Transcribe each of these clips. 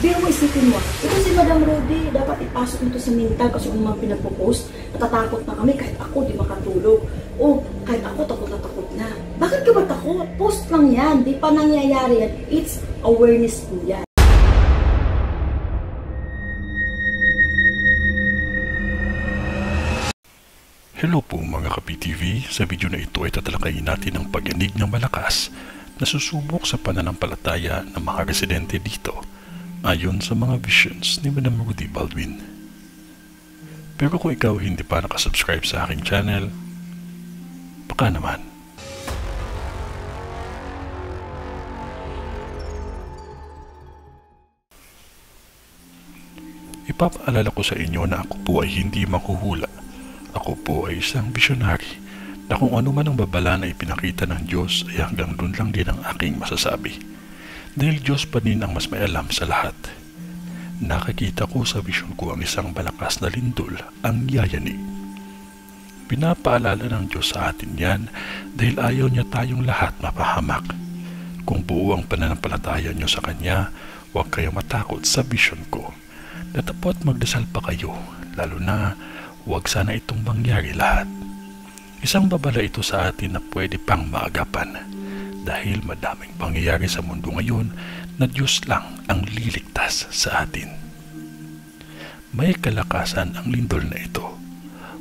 Pero mo isipin mo, ito si Madam Rudy, dapat ipasok nito sa mental kasi kung mga pinagpo-post, natatakot na kami kahit ako di makatulog. O kahit ako takot na takot na. Bakit ka ba takot? Post lang yan, di pa nangyayari yan. It's awareness po yan. Hello po mga ka-PTV, sa video na ito ay tatalakayin natin ang pag-yanig ng malakas na susubok sa pananampalataya ng mga residente dito ayon sa mga visions ni Madam Rudy Baldwin. Pero kung ikaw hindi pa nakasubscribe sa aking channel, baka naman. Ipapaalala ko sa inyo na ako po ay hindi makuhula. Ako po ay isang visionary na kung ano man ang babala na ipinakita ng Diyos ay hanggang doon lang din ang aking masasabi. Dahil Diyos pa din ang mas may alam sa lahat. Nakikita ko sa vision ko ang isang malakas na lindol ang yayanig. Pinapaalala ng Diyos sa atin yan dahil ayaw niya tayong lahat mapahamak. Kung buo ang pananampalataya niyo sa Kanya, huwag kayo matakot sa vision ko. Datapot magdasal pa kayo, lalo na huwag sana itong mangyari lahat. Isang babala ito sa atin na pwede pang maagapan dahil madaming pangyayari sa mundo ngayon na Diyos lang ang liligtas sa atin. May kalakasan ang lindol na ito.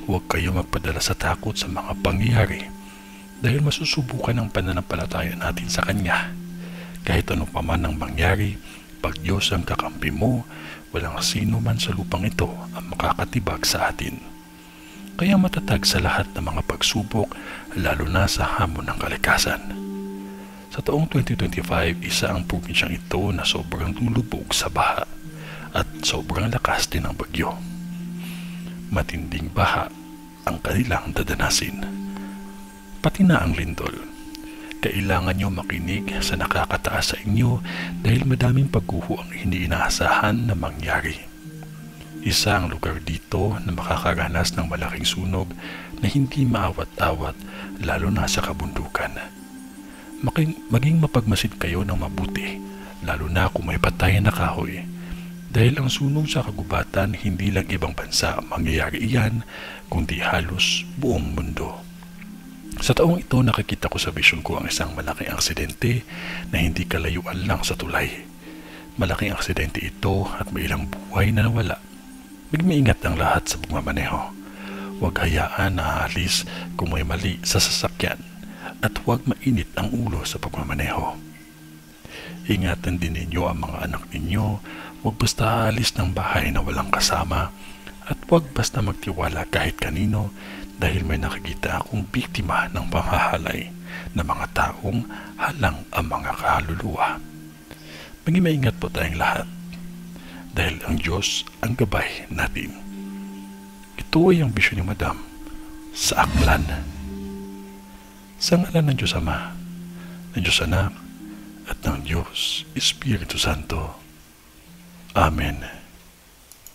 Huwag kayo magpadala sa takot sa mga pangyayari dahil masusubukan ang pananampalataya natin sa Kanya. Kahit ano pa man ang mangyari, pag Diyos ang kakampi mo, walang sino man sa lupang ito ang makakatibag sa atin. Kaya matatag sa lahat ng mga pagsubok, lalo na sa hamon ng kalikasan. Sa taong 2025, isa ang probinsyang ito na sobrang lulubog sa baha at sobrang lakas din ng bagyo. Matinding baha ang kanilang dadanasin. Pati na ang lindol. Kailangan nyo makinig sa nakakataas sa inyo dahil madaming pagguho ang hindi inaasahan na mangyari. Isa ang lugar dito na makakaranas ng malaking sunog na hindi maawat-awat lalo na sa kabundukan. Maging mapagmasid kayo ng mabuti, lalo na kung may patay na kahoy. Dahil ang sunog sa kagubatan, hindi lang ibang bansa ang mangyayari iyan, kundi halos buong mundo. Sa taong ito, nakikita ko sa vision ko ang isang malaking aksidente na hindi kalayuan lang sa tulay. Malaking aksidente ito at may ilang buhay na nawala. Magmaingat ang lahat sa pagmamaneho. Huwag hayaan na aalis kung may mali sa sasakyan. At huwag mainit ang ulo sa pagmamaneho. Ingatan din ninyo ang mga anak ninyo, huwag basta aalis ng bahay na walang kasama, at huwag basta magtiwala kahit kanino dahil may nakikita akong biktima ng panghahalay na mga taong halang ang mga kaluluwa. Maging maingat po tayong lahat dahil ang Diyos ang gabay natin. Ito ay ang bisyon ni Madam sa Aklan. Sa ngalan ng Diyos Ama, ng Diyos Anak, at ng Diyos Espiritu Santo. Amen.